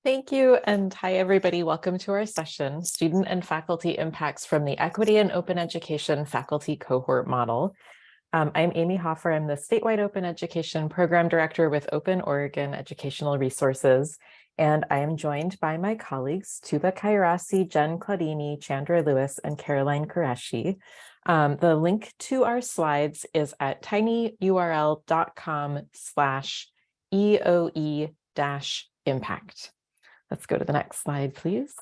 Thank you, and hi everybody. Welcome to our session, Student and Faculty Impacts from the Equity and Open Education Faculty Cohort Model. I'm Amy Hofer. I'm the Statewide Open Education Program Director with Open Oregon Educational Resources, and I am joined by my colleagues, Tuba Kayaarasi, Jen Klaudinyi, Chandra Lewis, and Caroline Qureshi. The link to our slides is at tinyurl.com/EOE-impact. Let's go to the next slide, please.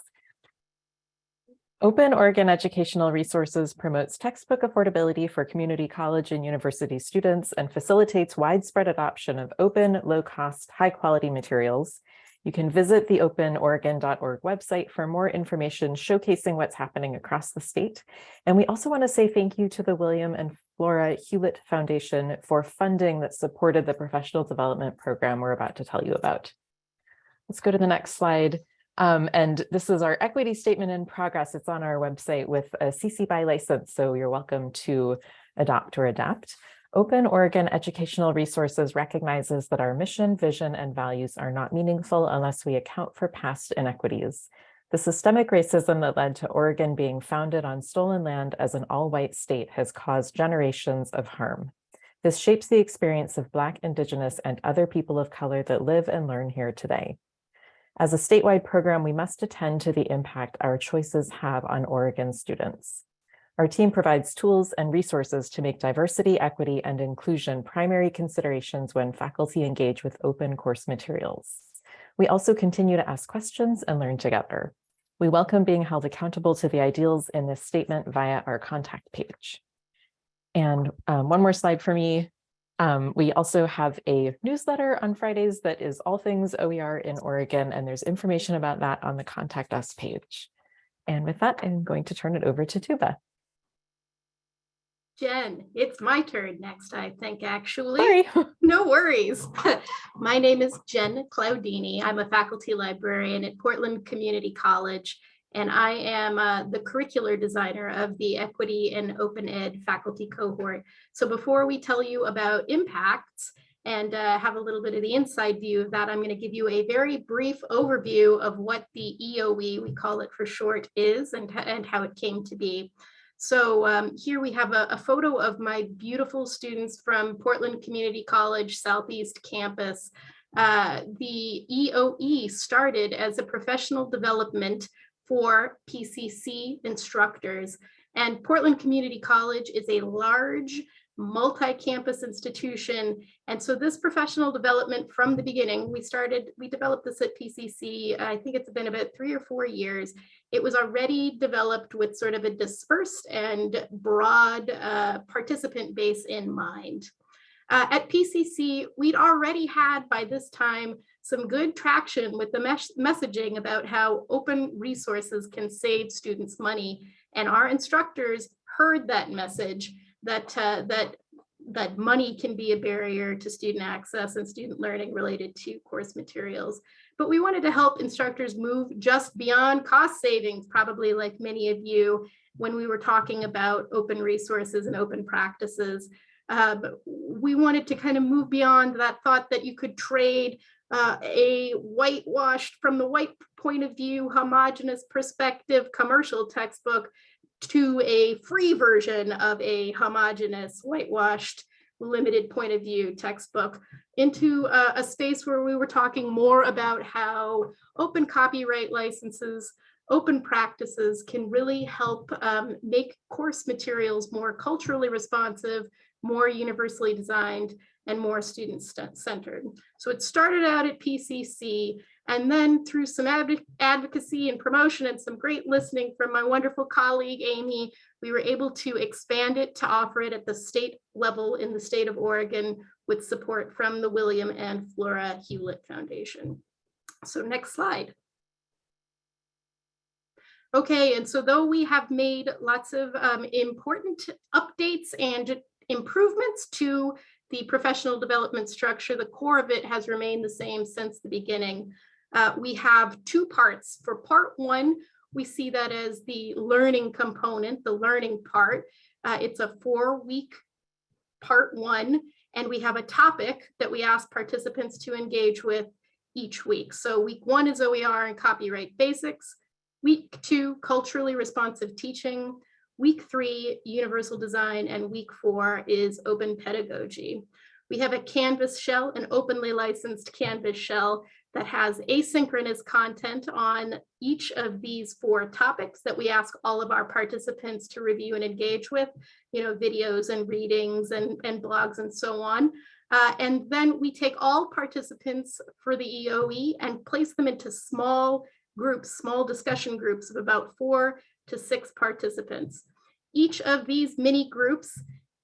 Open Oregon Educational Resources promotes textbook affordability for community college and university students and facilitates widespread adoption of open, low-cost, high-quality materials. You can visit the openoregon.org website for more information showcasing what's happening across the state. And we also want to say thank you to the William and Flora Hewlett Foundation for funding that supported the professional development program we're about to tell you about. Let's go to the next slide. And this is our equity statement in progress. It's on our website with a CC BY license, so you're welcome to adopt or adapt. Open Oregon Educational Resources recognizes that our mission, vision, and values are not meaningful unless we account for past inequities. The systemic racism that led to Oregon being founded on stolen land as an all-white state has caused generations of harm. This shapes the experience of Black, Indigenous, and other people of color that live and learn here today. As a statewide program, we must attend to the impact our choices have on Oregon students. Our team provides tools and resources to make diversity, equity, and inclusion primary considerations when faculty engage with open course materials. We also continue to ask questions and learn together. We welcome being held accountable to the ideals in this statement via our contact page. And one more slide for me. We also have a newsletter on Fridays that is all things OER in Oregon, and there's information about that on the Contact Us page. And with that, I'm going to turn it over to Tuba. Jen, it's my turn next, I think, actually. Sorry. No worries. My name is Jen Klaudinyi. I'm a faculty librarian at Portland Community College, and I am the curricular designer of the Equity and Open Ed faculty cohort. So before we tell you about impacts and have a little bit of the inside view of that, I'm going to give you a very brief overview of what the EOE, we call it for short, is and how it came to be. So here we have a photo of my beautiful students from Portland Community College Southeast Campus. The EOE started as a professional development for PCC instructors. And Portland Community College is a large multi-campus institution. And so this professional development from the beginning, we developed this at PCC, I think it's been about 3 or 4 years. It was already developed with sort of a dispersed and broad participant base in mind. At PCC, we'd already had by this time some good traction with the messaging about how open resources can save students money. And our instructors heard that message that money can be a barrier to student access and student learning related to course materials. But we wanted to help instructors move just beyond cost savings, probably like many of you, when we were talking about open resources and open practices. But we wanted to kind of move beyond that thought that you could trade a whitewashed, from the white point of view, homogeneous perspective commercial textbook to a free version of a homogeneous, whitewashed, limited point of view textbook, into a space where we were talking more about how open copyright licenses, open practices can really help make course materials more culturally responsive, more universally designed, and more student-centered. So it started out at PCC, and then through some advocacy and promotion and some great listening from my wonderful colleague, Amy, we were able to expand it to offer it at the state level in the state of Oregon with support from the William and Flora Hewlett Foundation. So next slide. Okay, and so though we have made lots of important updates and improvements to the professional development structure, the core of it has remained the same since the beginning. We have 2 parts. For part 1, we see that as the learning component, the learning part. It's a 4-week part 1, and we have a topic that we ask participants to engage with each week. So week 1 is OER and copyright basics. Week 2, culturally responsive teaching. Week 3, universal design, and week 4 is open pedagogy. We have a Canvas shell, an openly licensed Canvas shell that has asynchronous content on each of these 4 topics that we ask all of our participants to review and engage with, videos and readings and blogs and so on. And then we take all participants for the EOE and place them into small groups, small discussion groups of about 4 to 6 participants. Each of these mini groups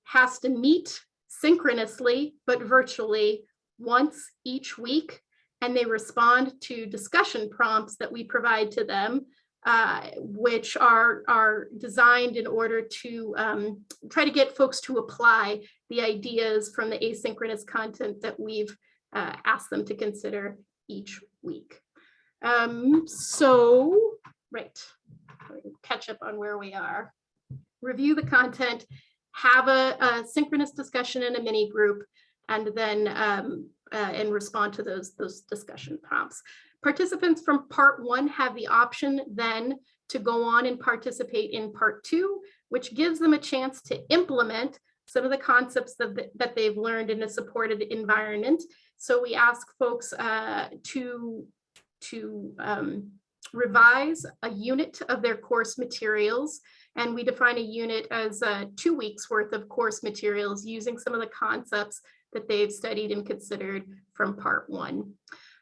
has to meet synchronously, but virtually once each week, and they respond to discussion prompts that we provide to them, which are designed in order to try to get folks to apply the ideas from the asynchronous content that we've asked them to consider each week. Right, catch up on where we are. Review the content, have a synchronous discussion in a mini group, and then and respond to those discussion prompts. Participants from part 1 have the option then to go on and participate in part 2, which gives them a chance to implement some of the concepts that they've learned in a supported environment. So we ask folks to revise a unit of their course materials, and we define a unit as 2 weeks worth of course materials using some of the concepts that they've studied and considered from part 1.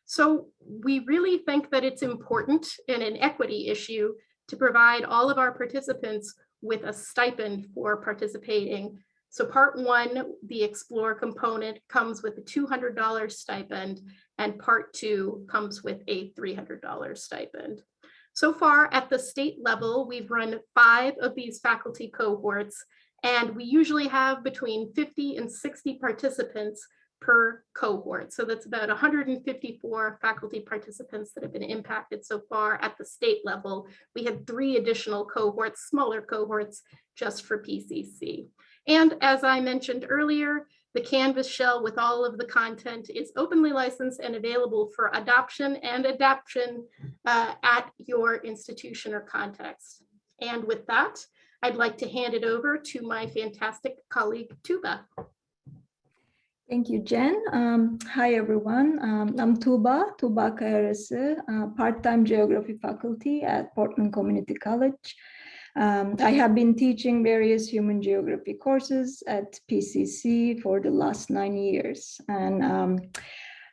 So we really think that it's important in an equity issue to provide all of our participants with a stipend for participating. So part 1, the Explore component, comes with a $200 stipend, and part 2 comes with a $300 stipend. So far at the state level, we've run 5 of these faculty cohorts, and we usually have between 50 and 60 participants per cohort. So that's about 154 faculty participants that have been impacted so far at the state level. We had 3 additional cohorts, smaller cohorts, just for PCC. And as I mentioned earlier, the Canvas shell with all of the content is openly licensed and available for adoption and adaption at your institution or context. And with that, I'd like to hand it over to my fantastic colleague, Tuba. Thank you, Jen. Hi, everyone. I'm Tuba Kayaarasi, part-time geography faculty at Portland Community College. I have been teaching various human geography courses at PCC for the last 9 years. And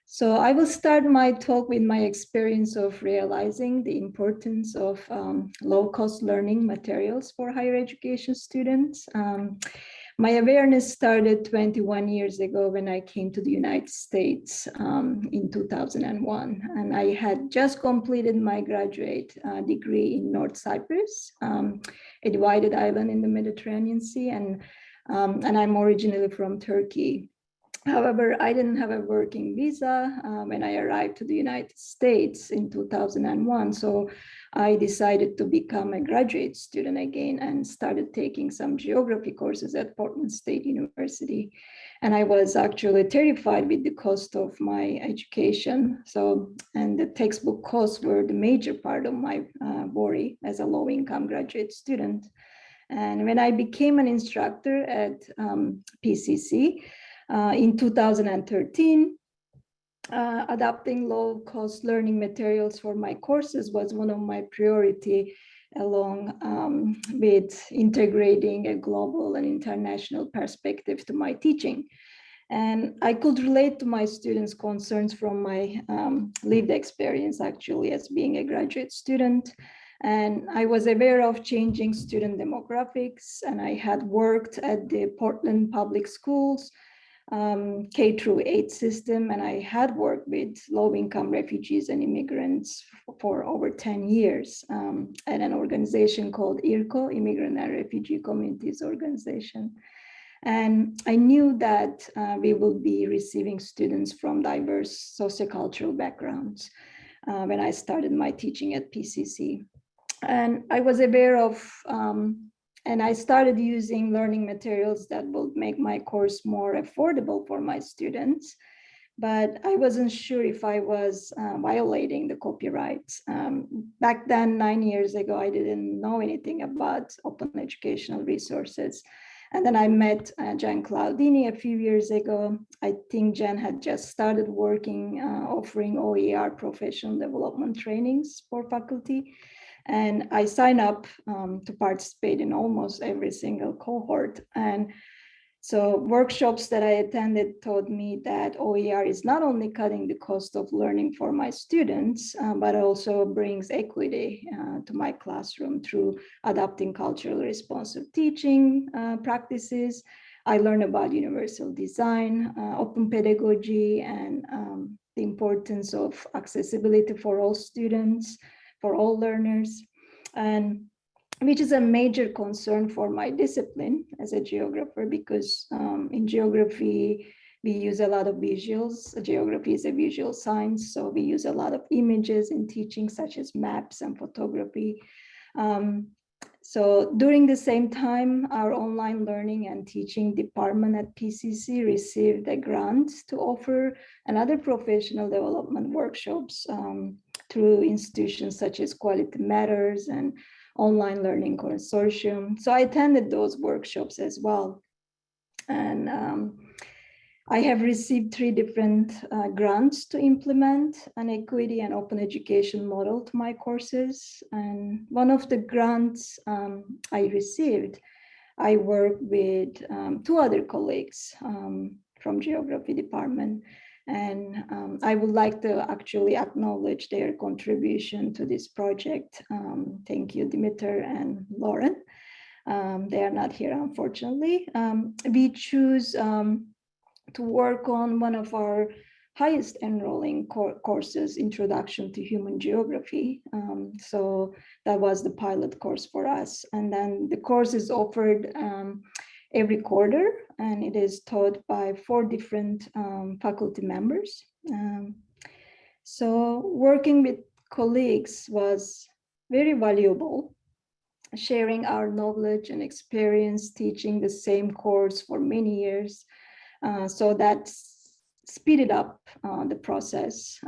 so I will start my talk with my experience of realizing the importance of low-cost learning materials for higher education students. My awareness started 21 years ago when I came to the United States in 2001. And I had just completed my graduate degree in North Cyprus, a divided island in the Mediterranean Sea. And I'm originally from Turkey. However, I didn't have a working visa when I arrived to the United States in 2001. So I decided to become a graduate student again and started taking some geography courses at Portland State University. And I was actually terrified with the cost of my education. And the textbook costs were the major part of my worry as a low-income graduate student. And when I became an instructor at PCC, in 2013, adopting low-cost learning materials for my courses was one of my priority, along with integrating a global and international perspective to my teaching. And I could relate to my students' concerns from my lived experience, actually, as being a graduate student. And I was aware of changing student demographics, and I had worked at the Portland Public Schools K-8 system, and I had worked with low-income refugees and immigrants for over 10 years at an organization called IRCO, Immigrant and Refugee Communities Organization. And I knew that we will be receiving students from diverse sociocultural backgrounds when I started my teaching at PCC. And I was aware of and I started using learning materials that will make my course more affordable for my students, but I wasn't sure if I was violating the copyrights. Back then, 9 years ago, I didn't know anything about open educational resources. And then I met Jen Klaudinyi a few years ago. I think Jen had just started working, offering OER professional development trainings for faculty. And I signed up to participate in almost every single cohort. And so workshops that I attended taught me that OER is not only cutting the cost of learning for my students, but also brings equity to my classroom through adopting culturally responsive teaching practices. I learned about universal design, open pedagogy, and the importance of accessibility for all students, for all learners. And which is a major concern for my discipline as a geographer, because in geography, we use a lot of visuals. Geography is a visual science, so we use a lot of images in teaching, such as maps and photography. So during the same time, our online learning and teaching department at PCC received a grant to offer another professional development workshops through institutions such as Quality Matters and Online Learning Consortium. So I attended those workshops as well. And I have received 3 different grants to implement an equity and open education model to my courses. And one of the grants I received, I worked with 2 other colleagues from geography department. And I would like to actually acknowledge their contribution to this project. Thank you, Dimitar and Lauren. They are not here, unfortunately. We choose to work on one of our highest enrolling courses, Introduction to Human Geography. So that was the pilot course for us. And then the course is offered every quarter, and it is taught by 4 different faculty members. So working with colleagues was very valuable, sharing our knowledge and experience teaching the same course for many years. So that speeded up the process.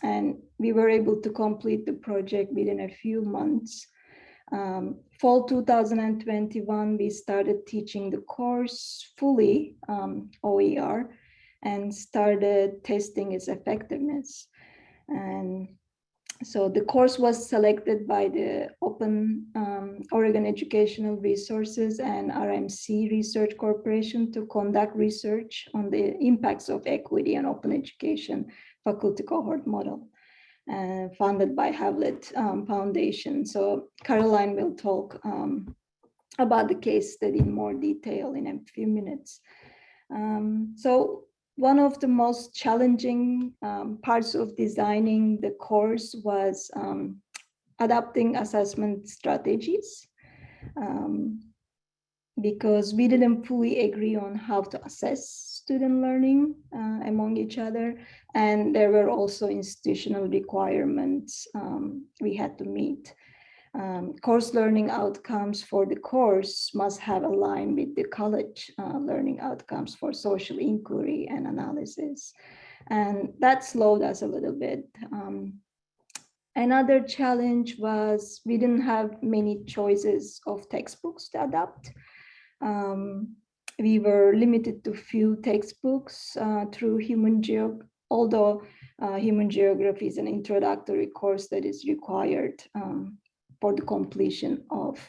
And we were able to complete the project within a few months. Fall 2021, we started teaching the course fully OER and started testing its effectiveness. And so the course was selected by the Open Oregon Educational Resources and RMC Research Corporation to conduct research on the impacts of equity and open education faculty cohort model. Funded by Havlet Foundation. So Caroline will talk about the case study in more detail in a few minutes. So one of the most challenging parts of designing the course was adapting assessment strategies, because we didn't fully agree on how to assess student learning among each other. And there were also institutional requirements we had to meet. Course learning outcomes for the course must have aligned with the college learning outcomes for social inquiry and analysis. And that slowed us a little bit. Another challenge was we didn't have many choices of textbooks to adapt. We were limited to few textbooks through although Human Geography is an introductory course that is required for the completion of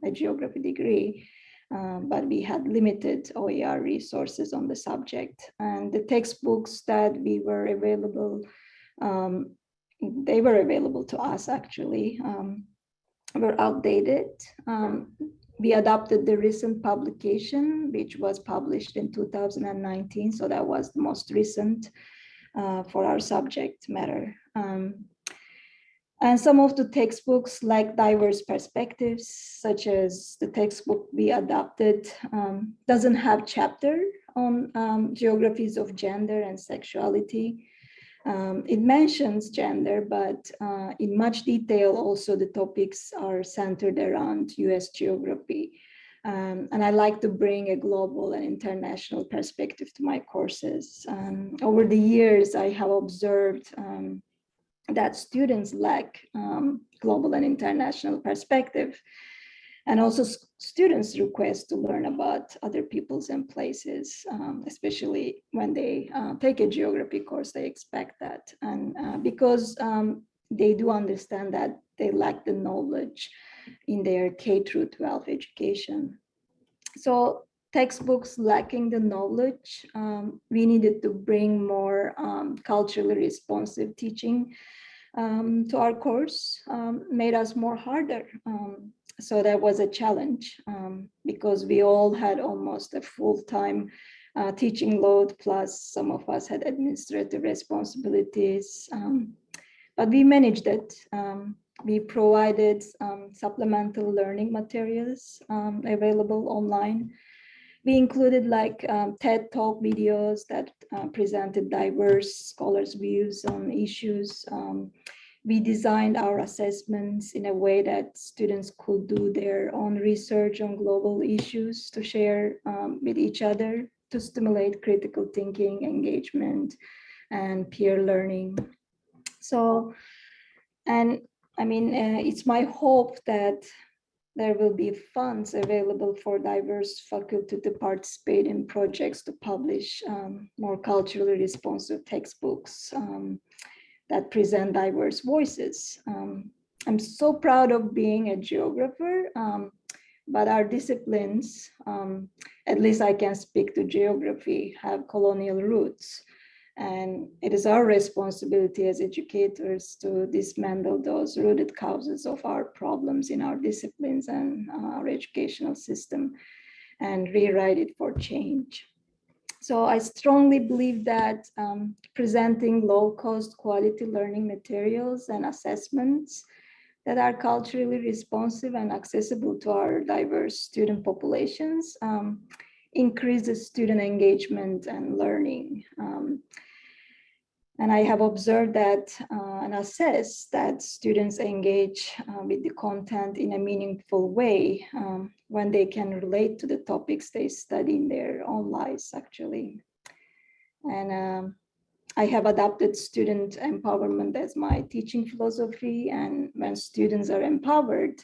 a geography degree, but we had limited OER resources on the subject. And the textbooks that were available to us actually, were outdated. We adopted the recent publication, which was published in 2019. So that was the most recent for our subject matter. And some of the textbooks lack diverse perspectives, such as the textbook we adopted doesn't have chapter on geographies of gender and sexuality. It mentions gender, but in much detail, also the topics are centered around US geography. And I like to bring a global and international perspective to my courses. Over the years, I have observed that students lack global and international perspective. And also students request to learn about other peoples and places, especially when they take a geography course, they expect that. And because they do understand that they lack the knowledge in their K through 12 education. So textbooks lacking the knowledge, we needed to bring more culturally responsive teaching to our course, made us more harder. So that was a challenge because we all had almost a full-time teaching load, plus some of us had administrative responsibilities, but we managed it. We provided supplemental learning materials available online. We included like TED Talk videos that presented diverse scholars' views on issues. We designed our assessments in a way that students could do their own research on global issues to share with each other to stimulate critical thinking, engagement, and peer learning. So, and I mean, it's my hope that there will be funds available for diverse faculty to participate in projects to publish more culturally responsive textbooks that present diverse voices. I'm so proud of being a geographer, but our disciplines, at least I can speak to geography, have colonial roots. And it is our responsibility as educators to dismantle those rooted causes of our problems in our disciplines and our educational system and rewrite it for change. So I strongly believe that presenting low-cost quality learning materials and assessments that are culturally responsive and accessible to our diverse student populations increases student engagement and learning. And I have observed that and assessed that students engage with the content in a meaningful way when they can relate to the topics they study in their own lives, actually. And I have adopted student empowerment as my teaching philosophy. And when students are empowered,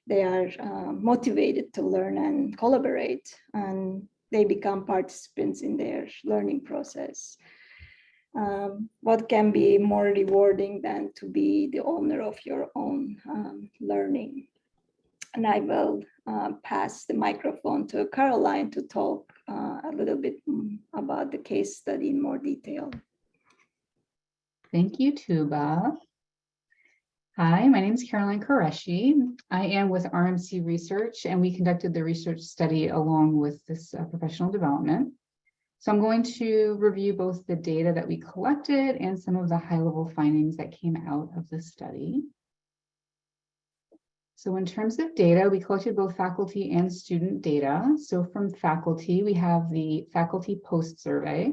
they are motivated to learn and collaborate, and they become participants in their learning process. What can be more rewarding than to be the owner of your own learning? And I will pass the microphone to Caroline to talk a little bit about the case study in more detail. Thank you, Tuba. Hi, my name is Caroline Qureshi. I am with RMC Research, and we conducted the research study along with this professional development. So I'm going to review both the data that we collected and some of the high-level findings that came out of the study. So in terms of data, we collected both faculty and student data. So from faculty, we have the faculty post survey.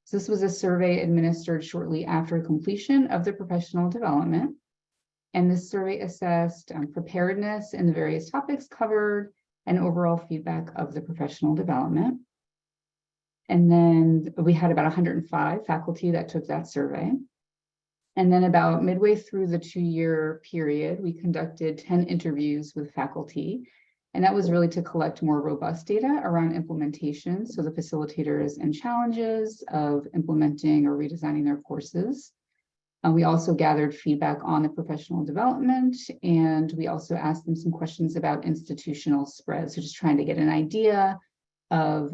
So this was a survey administered shortly after completion of the professional development. And this survey assessed preparedness in the various topics covered and overall feedback of the professional development. And then we had about 105 faculty that took that survey. And then about midway through the 2-year period, we conducted 10 interviews with faculty. And that was really to collect more robust data around implementation. So the facilitators and challenges of implementing or redesigning their courses. We also gathered feedback on the professional development, and we also asked them some questions about institutional spread. So just trying to get an idea of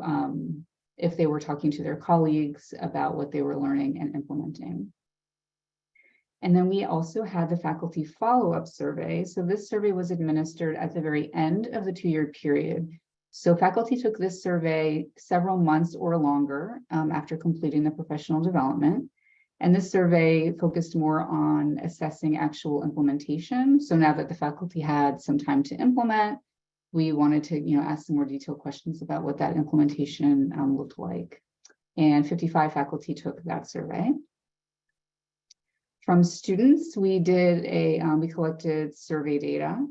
if they were talking to their colleagues about what they were learning and implementing. And then we also had the faculty follow-up survey. So this survey was administered at the very end of the 2-year period. So faculty took this survey several months or longer after completing the professional development. And this survey focused more on assessing actual implementation. So now that the faculty had some time to implement, we wanted to ask some more detailed questions about what that implementation looked like. And 55 faculty took that survey. From students, we collected survey data.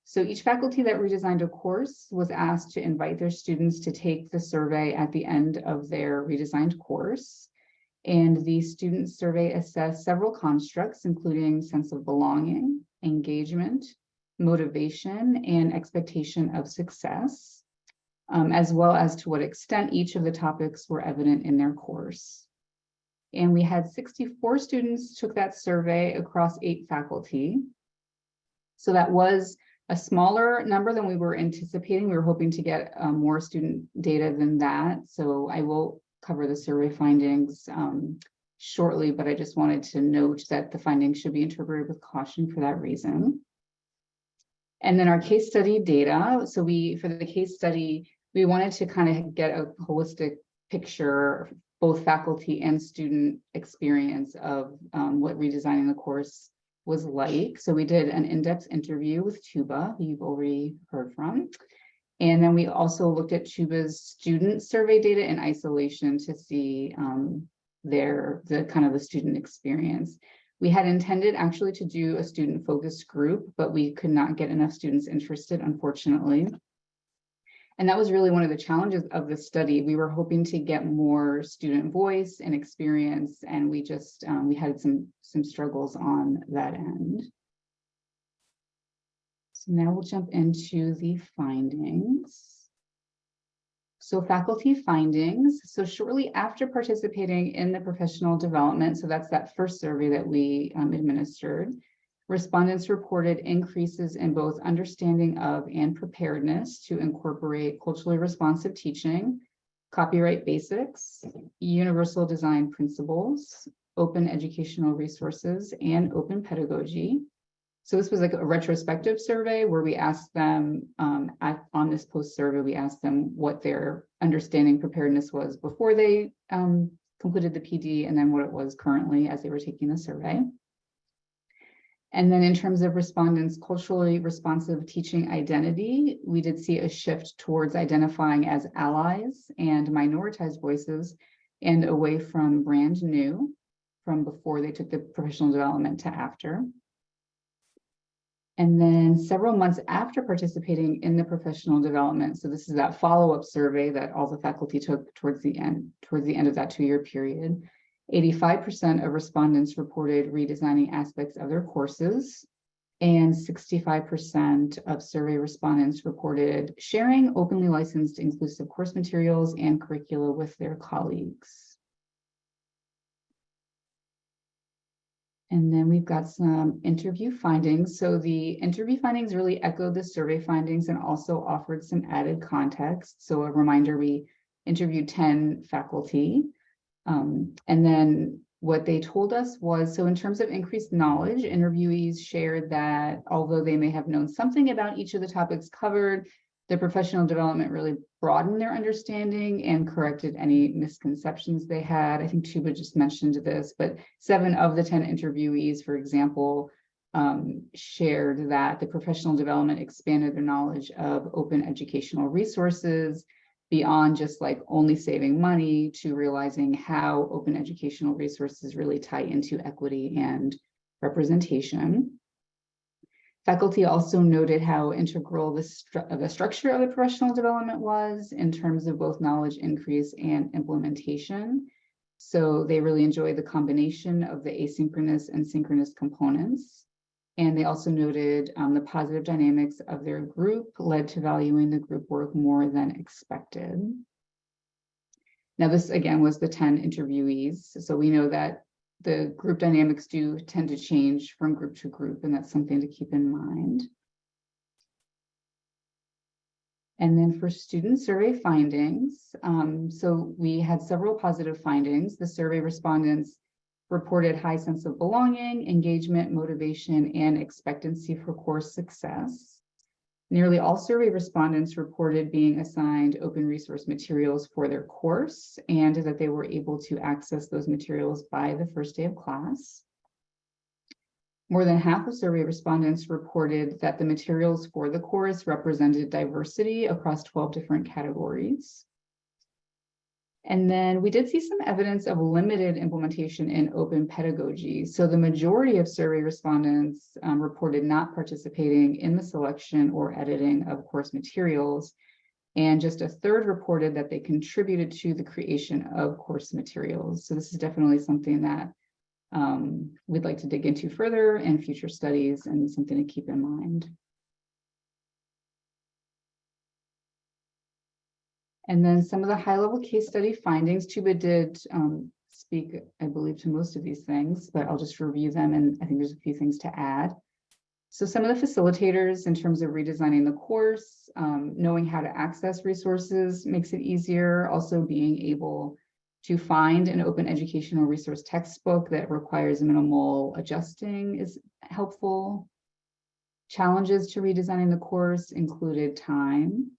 So each faculty that redesigned a course was asked to invite their students to take the survey at the end of their redesigned course. And the student survey assessed several constructs, including sense of belonging, engagement, motivation, and expectation of success, as well as to what extent each of the topics were evident in their course. And we had 64 students took that survey across 8 faculty. So that was a smaller number than we were anticipating. We were hoping to get more student data than that. So I will cover the survey findings shortly, but I just wanted to note that the findings should be interpreted with caution for that reason. And then our case study data. So for the case study, we wanted to kind of get a holistic picture, both faculty and student experience of what redesigning the course was like. So we did an in-depth interview with Tuba, who you've already heard from. And then we also looked at Tuba's student survey data in isolation to see the student experience. We had intended actually to do a student focused group, but we could not get enough students interested, unfortunately. And that was really one of the challenges of the study. We were hoping to get more student voice and experience, and we just we had some struggles on that end. So now we'll jump into the findings. So faculty findings. So shortly after participating in the professional development, so that's that first survey that we administered, respondents reported increases in both understanding of and preparedness to incorporate culturally responsive teaching, copyright basics, universal design principles, open educational resources, and open pedagogy. So this was like a retrospective survey where we asked them on this post survey, we asked them what their understanding preparedness was before they completed the PD, and then what it was currently as they were taking the survey. And then in terms of respondents' culturally responsive teaching identity, we did see a shift towards identifying as allies and minoritized voices and away from brand new from before they took the professional development to after. And then several months after participating in the professional development, so this is that follow-up survey that all the faculty took towards the end of that 2-year period, 85% of respondents reported redesigning aspects of their courses, and 65% of survey respondents reported sharing openly licensed inclusive course materials and curricula with their colleagues. And then we've got some interview findings. So the interview findings really echoed the survey findings and also offered some added context. So a reminder, we interviewed 10 faculty. And then what they told us was, so in terms of increased knowledge, interviewees shared that although they may have known something about each of the topics covered, the professional development really broadened their understanding and corrected any misconceptions they had. I think Tuba just mentioned this, but 7 of the 10 interviewees, for example, shared that the professional development expanded their knowledge of open educational resources beyond just like only saving money to realizing how open educational resources really tie into equity and representation. Faculty also noted how integral the structure of the professional development was in terms of both knowledge increase and implementation. So they really enjoyed the combination of the asynchronous and synchronous components. And they also noted the positive dynamics of their group led to valuing the group work more than expected. Now, this again was the 10 interviewees. So we know that the group dynamics do tend to change from group to group, and that's something to keep in mind. And then for student survey findings, so we had several positive findings. The survey respondents reported high sense of belonging, engagement, motivation, and expectancy for course success. Nearly all survey respondents reported being assigned open resource materials for their course and that they were able to access those materials by the first day of class. More than half of survey respondents reported that the materials for the course represented diversity across 12 different categories. And then we did see some evidence of limited implementation in open pedagogy. So the majority of survey respondents reported not participating in the selection or editing of course materials. And just a third reported that they contributed to the creation of course materials. So this is definitely something that we'd like to dig into further in future studies and something to keep in mind. And then some of the high-level case study findings. Tuba did speak, I believe, to most of these things, but I'll just review them, and I think there's a few things to add. So some of the facilitators in terms of redesigning the course, knowing how to access resources makes it easier. Also being able to find an open educational resource textbook that requires minimal adjusting is helpful. Challenges to redesigning the course included time,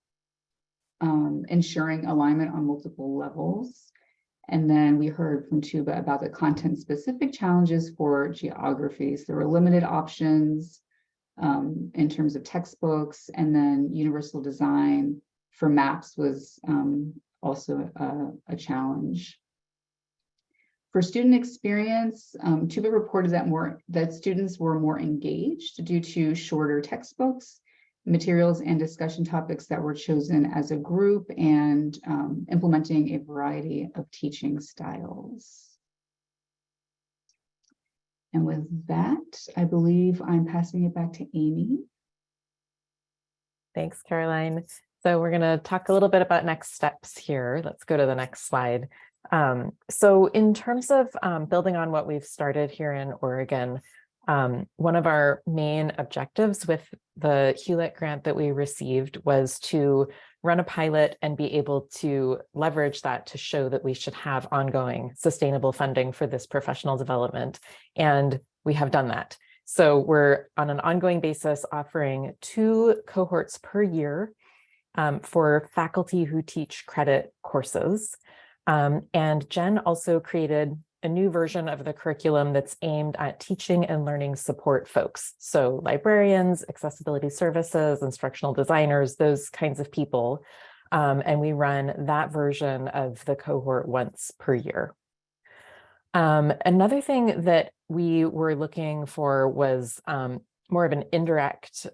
ensuring alignment on multiple levels. And then we heard from Tuba about the content-specific challenges for geography. So there were limited options in terms of textbooks, and then universal design for maps was also a challenge. For student experience, Tuba reported that students were more engaged due to shorter textbooks, materials, and discussion topics that were chosen as a group, and implementing a variety of teaching styles. And with that, I believe I'm passing it back to Amy. Thanks, Caroline. So we're going to talk a little bit about next steps here. Let's go to the next slide. So in terms of building on what we've started here in Oregon, one of our main objectives with the Hewlett grant that we received was to run a pilot and be able to leverage that to show that we should have ongoing sustainable funding for this professional development. And we have done that. So we're on an ongoing basis offering 2 cohorts per year for faculty who teach credit courses. And Jen also created a new version of the curriculum that's aimed at teaching and learning support folks. So librarians, accessibility services, instructional designers, those kinds of people. And we run that version of the cohort once per year. Another thing that we were looking for was more of an indirect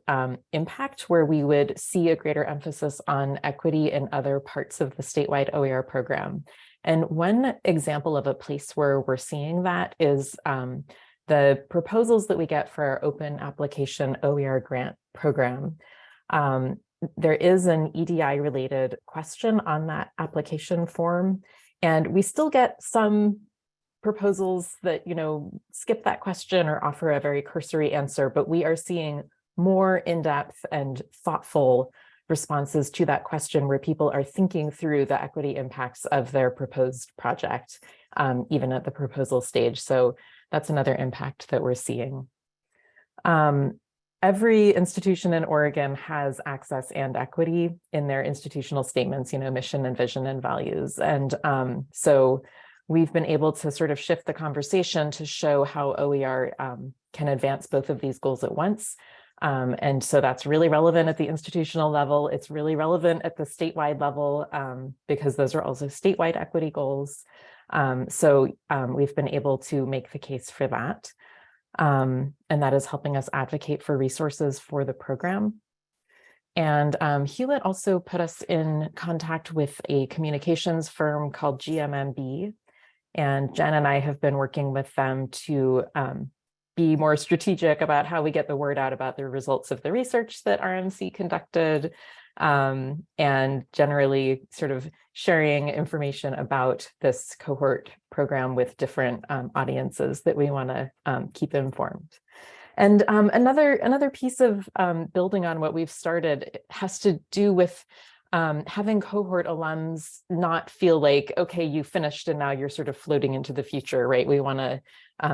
impact, where we would see a greater emphasis on equity in other parts of the statewide OER program. And one example of a place where we're seeing that is the proposals that we get for our open application OER grant program. There is an EDI related question on that application form, and we still get some proposals that, skip that question or offer a very cursory answer, but we are seeing more in-depth and thoughtful responses to that question, where people are thinking through the equity impacts of their proposed project, even at the proposal stage. So that's another impact that we're seeing. Every institution in Oregon has access and equity in their institutional statements, mission and vision and values. And so we've been able to sort of shift the conversation to show how OER can advance both of these goals at once. And so that's really relevant at the institutional level. It's really relevant at the statewide level because those are also statewide equity goals. So we've been able to make the case for that. And that is helping us advocate for resources for the program. And Hewlett also put us in contact with a communications firm called GMMB. And Jen and I have been working with them to be more strategic about how we get the word out about the results of the research that RMC conducted, and generally sort of sharing information about this cohort program with different audiences that we want to keep informed. And another piece of building on what we've started has to do with having cohort alums not feel like, okay, you finished and now you're sort of floating into the future, right? We want to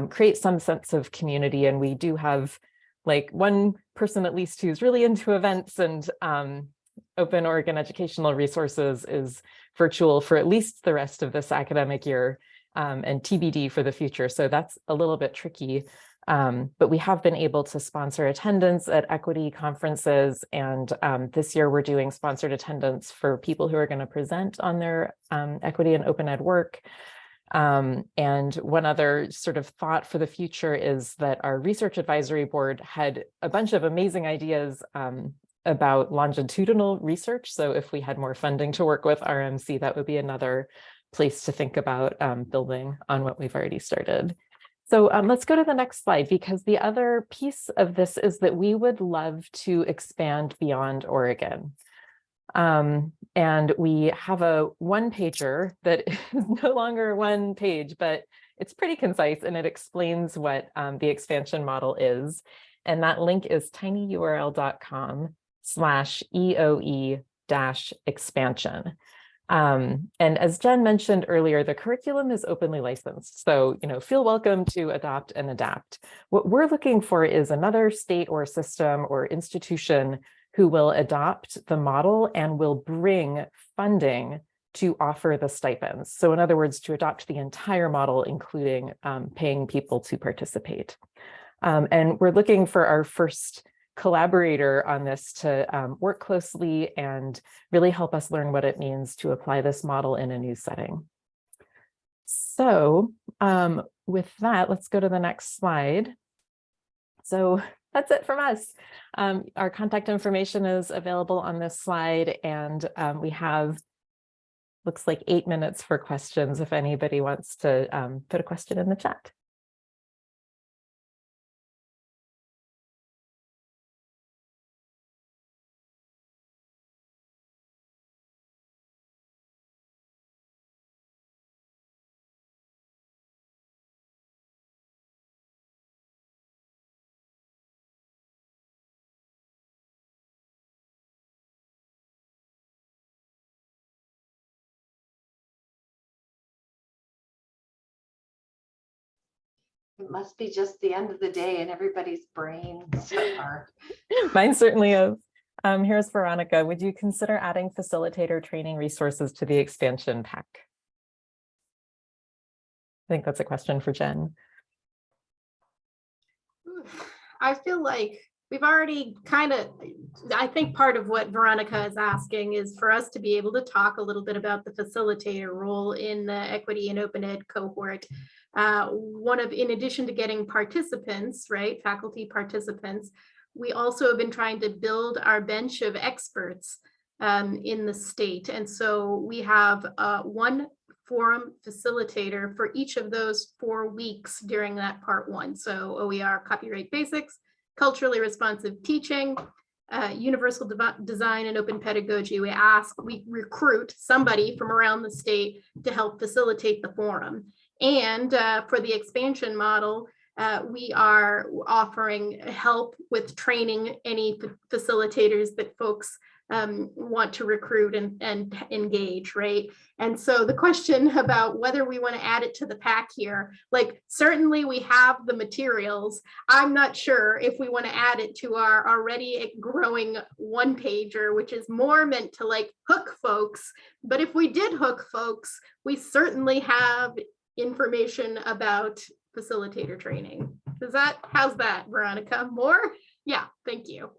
create some sense of community, and we do have like one person at least who's really into events, and Open Oregon Educational Resources is virtual for at least the rest of this academic year, and TBD for the future. So that's a little bit tricky. But we have been able to sponsor attendance at equity conferences. And this year we're doing sponsored attendance for people who are going to present on their equity and open ed work. And one other sort of thought for the future is that our research advisory board had a bunch of amazing ideas about longitudinal research. So if we had more funding to work with RMC, that would be another place to think about building on what we've already started. So let's go to the next slide, because the other piece of this is that we would love to expand beyond Oregon. And we have a one-pager that is no longer one page, but it's pretty concise and it explains what the expansion model is. And that link is tinyurl.com/EOE-expansion. And as Jen mentioned earlier, the curriculum is openly licensed. So, feel welcome to adopt and adapt. What we're looking for is another state or system or institution who will adopt the model and will bring funding to offer the stipends. So in other words, to adopt the entire model, including paying people to participate. And we're looking for our first collaborator on this to work closely and really help us learn what it means to apply this model in a new setting. So with that, let's go to the next slide. So that's it from us. Our contact information is available on this slide, and we have, looks like 8 minutes for questions if anybody wants to put a question in the chat. It must be just the end of the day and everybody's brains are. Mine certainly is. Here's Veronica. Would you consider adding facilitator training resources to the expansion pack? I think that's a question for Jen. I feel like we've already I think part of what Veronica is asking is for us to be able to talk a little bit about the facilitator role in the equity and open ed cohort. In addition to getting participants, right, faculty participants, we also have been trying to build our bench of experts in the state. And so we have one forum facilitator for each of those 4 weeks during that part 1. So OER, copyright basics, culturally responsive teaching, universal design and open pedagogy. We recruit somebody from around the state to help facilitate the forum. And for the expansion model, we are offering help with training any facilitators that folks want to recruit and engage, right? And so the question about whether we want to add it to the pack here, like certainly we have the materials. I'm not sure if we want to add it to our already growing one pager, which is more meant to like hook folks. But if we did hook folks, we certainly have information about facilitator training. How's that, Veronica? More? Yeah, thank you.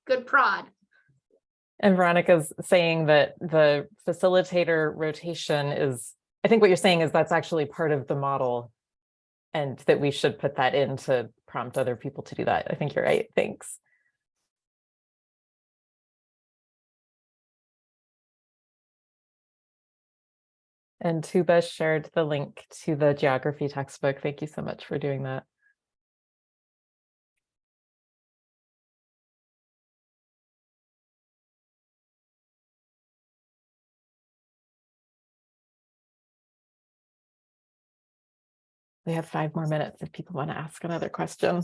Good prod. And Veronica's saying that the facilitator rotation is, I think what you're saying is that's actually part of the model and that we should put that in to prompt other people to do that. I think you're right. Thanks. And Tuba shared the link to the geography textbook. Thank you so much for doing that. We have 5 more minutes if people want to ask another question.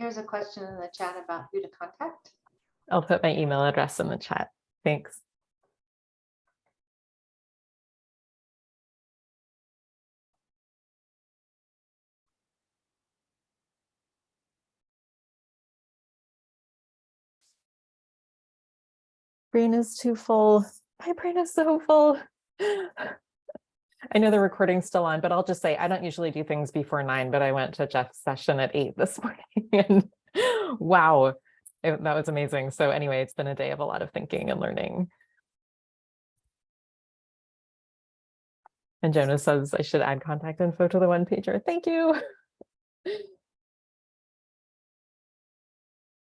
Here's a question in the chat about who to contact. I'll put my email address in the chat. Thanks. Brain is too full. My brain is so full. I know the recording's still on, but I'll just say I don't usually do things before 9, but I went to Jeff's session at 8 this morning and wow, that was amazing. So anyway, it's been a day of a lot of thinking and learning. And Jonah says I should add contact info to the one pager. Thank you.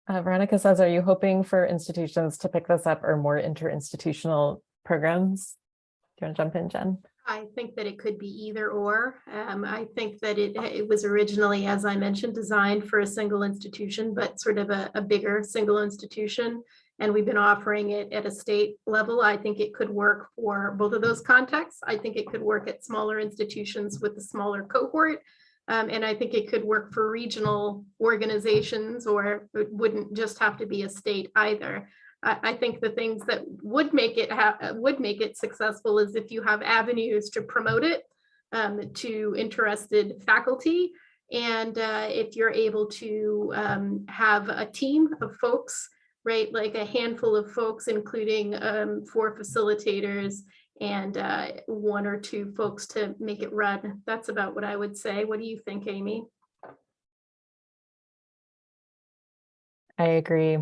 Veronica says, are you hoping for institutions to pick this up or more interinstitutional programs? Do you want to jump in, Jen? I think that it could be either or. I think that it was originally, as I mentioned, designed for a single institution, but sort of a bigger single institution. And we've been offering it at a state level. I think it could work for both of those contexts. I think it could work at smaller institutions with a smaller cohort. And I think it could work for regional organizations, or it wouldn't just have to be a state either. I think the things that would make it successful is if you have avenues to promote it to interested faculty, and if you're able to have a team of folks, right, like a handful of folks, including 4 facilitators and 1 or 2 folks to make it run. That's about what I would say. What do you think, Amy? I agree.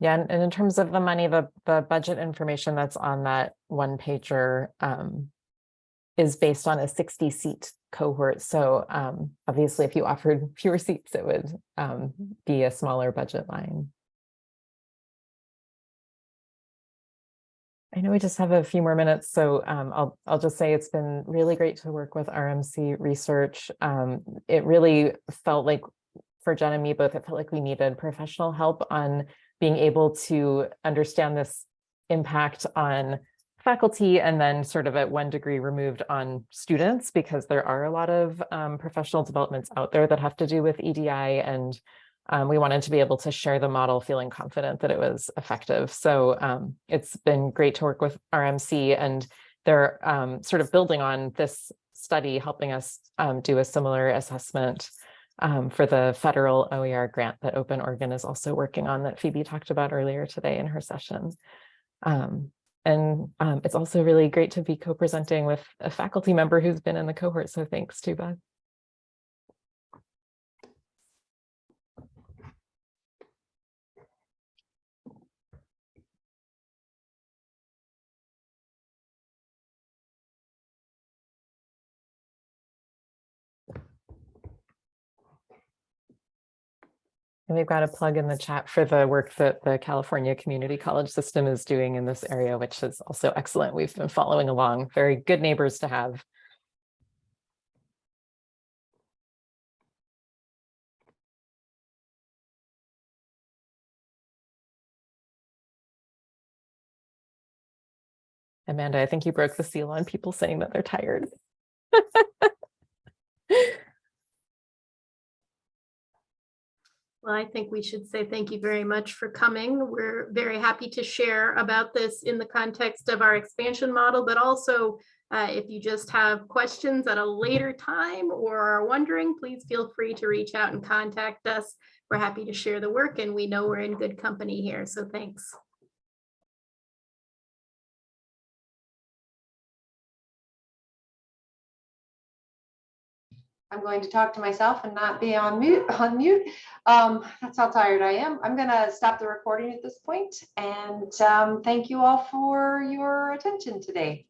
Yeah, and in terms of the money, the budget information that's on that one pager is based on a 60-seat cohort. So obviously, if you offered fewer seats, it would be a smaller budget line. I know we just have a few more minutes, so I'll just say it's been really great to work with RMC Research. It really felt like, for Jen and me both, it felt like we needed professional help on being able to understand this impact on faculty and then sort of at 1 degree removed on students, because there are a lot of professional developments out there that have to do with EDI, and we wanted to be able to share the model feeling confident that it was effective. So it's been great to work with RMC, and they're sort of building on this study, helping us do a similar assessment for the federal OER grant that Open Oregon is also working on, that Phoebe talked about earlier today in her session. And it's also really great to be co-presenting with a faculty member who's been in the cohort. So thanks, Tuba. And we've got a plug in the chat for the work that the California Community College System is doing in this area, which is also excellent. We've been following along. Very good neighbors to have. Amanda, I think you broke the seal on people saying that they're tired. Well, I think we should say thank you very much for coming. We're very happy to share about this in the context of our expansion model, but also if you just have questions at a later time or are wondering, please feel free to reach out and contact us. We're happy to share the work, and we know we're in good company here, so thanks. I'm going to talk to myself and not be on mute. That's how tired I am. I'm going to stop the recording at this point, and thank you all for your attention today.